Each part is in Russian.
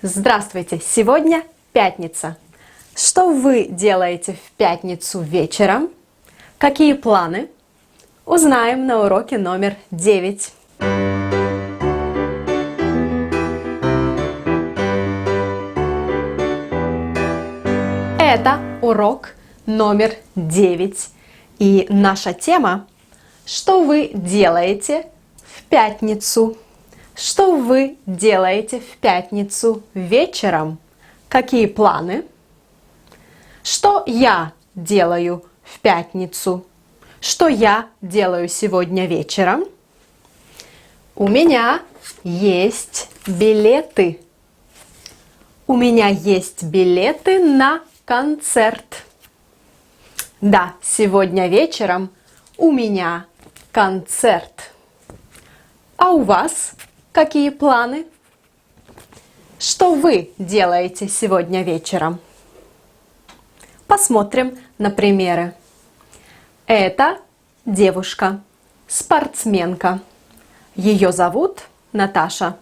Здравствуйте! Сегодня пятница. Что вы делаете в пятницу вечером? Какие планы? Узнаем на уроке номер 9. Это урок номер 9. И наша тема «Что вы делаете в пятницу?» Что вы делаете в пятницу вечером? Какие планы? Что я делаю в пятницу? Что я делаю сегодня вечером? У меня есть билеты. У меня есть билеты на концерт. Да, сегодня вечером у меня концерт. А у вас какие планы? Что вы делаете сегодня вечером? Посмотрим на примеры. Это девушка, спортсменка. Ее зовут Наташа.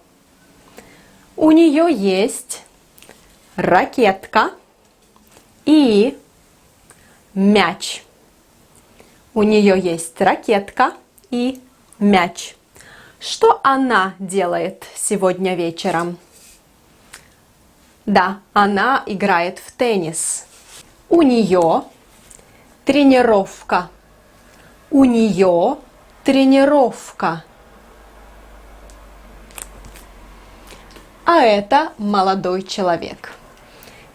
У нее есть ракетка и мяч. У нее есть ракетка и мяч. Что она делает сегодня вечером? Да, она играет в теннис. У нее тренировка. У нее тренировка. А это молодой человек.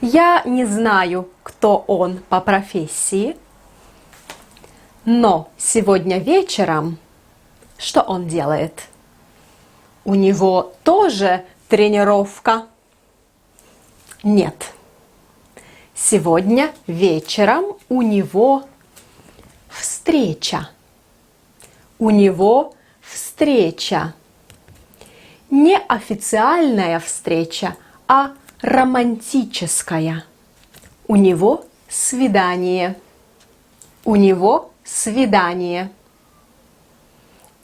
Я не знаю, кто он по профессии, но сегодня вечером что он делает? У него тоже тренировка? Нет. Сегодня вечером у него встреча. У него встреча. Не официальная встреча, а романтическая. У него свидание. У него свидание.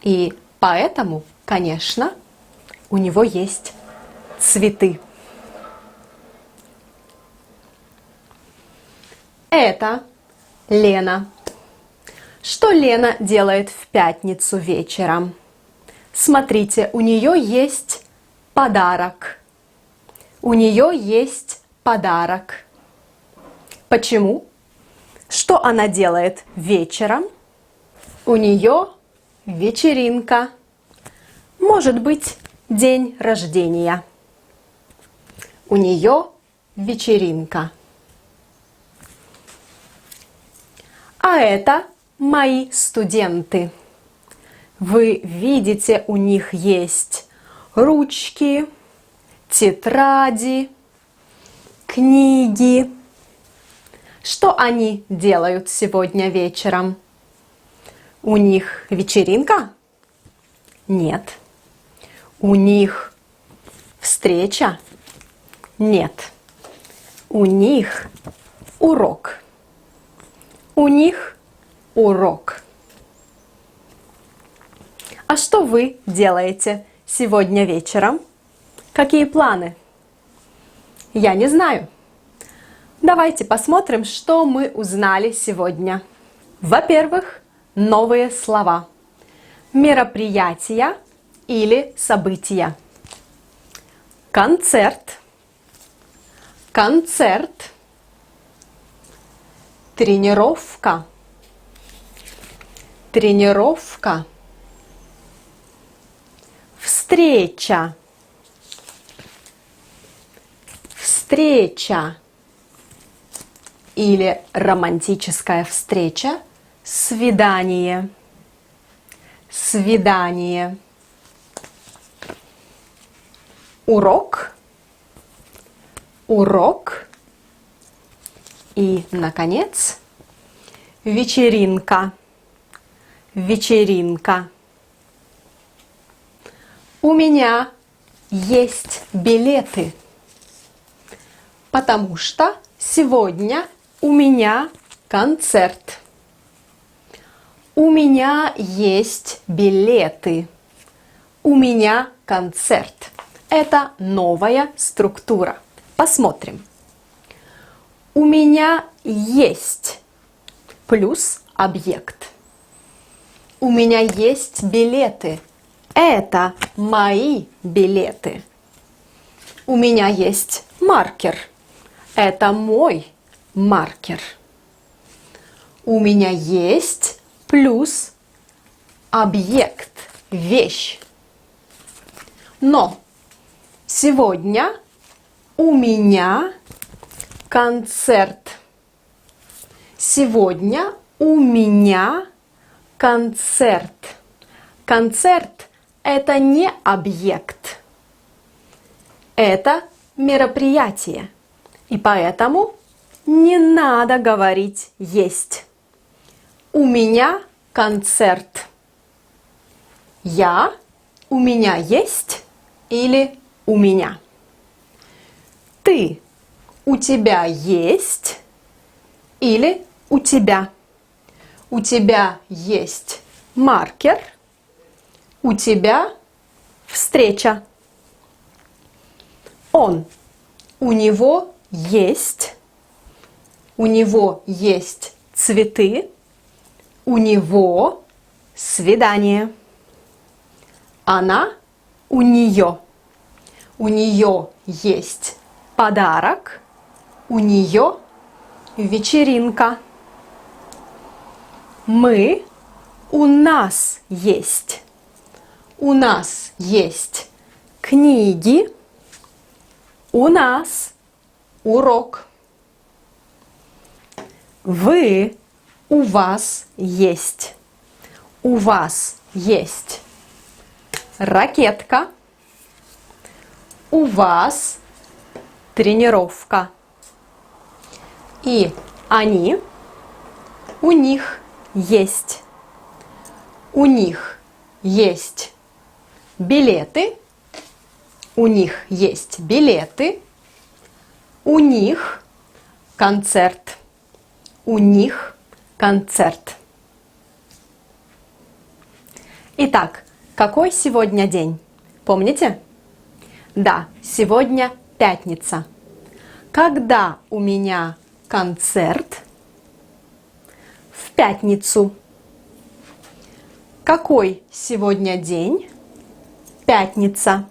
И поэтому, конечно, у него есть цветы. Это Лена. Что Лена делает в пятницу вечером? Смотрите, у нее есть подарок. У нее есть подарок. Почему? Что она делает вечером? У нее вечеринка. Может быть, день рождения. У нее вечеринка. А это мои студенты. Вы видите, у них есть ручки, тетради, книги. Что они делают сегодня вечером? У них вечеринка? Нет. У них встреча? Нет. У них урок. У них урок. А что вы делаете сегодня вечером? Какие планы? Я не знаю. Давайте посмотрим, что мы узнали сегодня. Во-первых, новые слова. Мероприятия или события. Концерт. Концерт. Тренировка. Тренировка. Встреча. Встреча. Или романтическая встреча. Свидание. Свидание. Урок. Урок. И, наконец, вечеринка. Вечеринка. У меня есть билеты, потому что сегодня у меня концерт. У меня есть билеты. У меня концерт. Это новая структура. Посмотрим. У меня есть плюс объект. У меня есть билеты. Это мои билеты. У меня есть маркер. Это мой маркер. У меня есть плюс объект, вещь. Но сегодня у меня концерт. Сегодня у меня концерт. Концерт – это не объект. Это мероприятие. И поэтому не надо говорить «есть». У меня концерт. У меня есть или у меня. Ты, у тебя есть или у тебя. У тебя есть маркер, у тебя встреча. У него есть цветы, у него свидание. Она, у нее есть подарок, у нее вечеринка. У нас есть книги, у нас урок. У вас есть ракетка, у вас тренировка. И у них есть билеты, у них концерт. Итак, какой сегодня день? Помните? Да, сегодня пятница. Когда у меня концерт? В пятницу. Какой сегодня день? Пятница.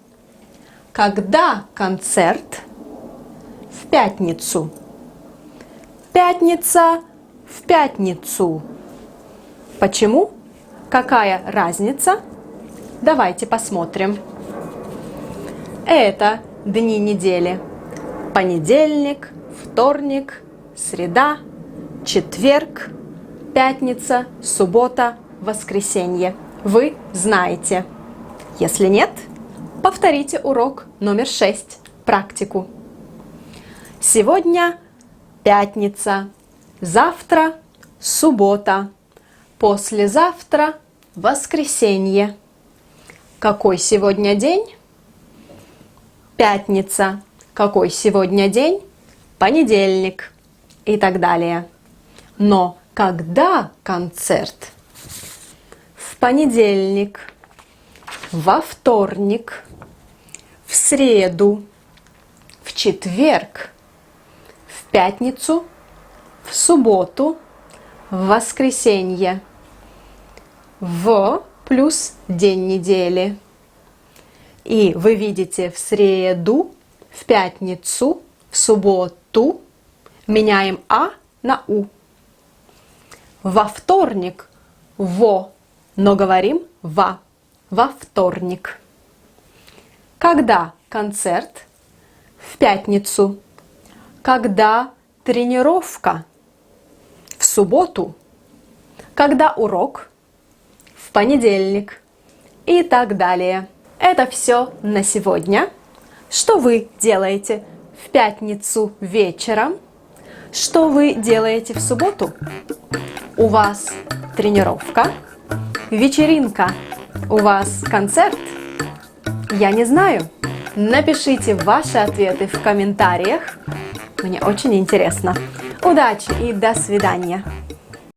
Когда концерт? В пятницу. Пятница в пятницу. Почему? Какая разница? Давайте посмотрим. Это дни недели. Понедельник, вторник, среда, четверг, пятница, суббота, воскресенье. Вы знаете. Если нет, повторите урок номер 6, практику. Сегодня пятница, завтра суббота, послезавтра воскресенье. Какой сегодня день? Пятница. Какой сегодня день? Понедельник. И так далее. Но когда концерт? В понедельник, во вторник, в среду, в четверг, в пятницу, в субботу, в воскресенье. В плюс день недели. И вы видите в среду, в пятницу, в субботу меняем А на У. Во вторник во, но говорим ва. Во вторник. Когда концерт? В пятницу. Когда тренировка? В субботу. Когда урок? В понедельник. И так далее. Это все на сегодня. Что вы делаете в пятницу вечером? Что вы делаете в субботу? У вас тренировка, вечеринка, у вас концерт? Я не знаю. Напишите ваши ответы в комментариях. Мне очень интересно. Удачи и до свидания.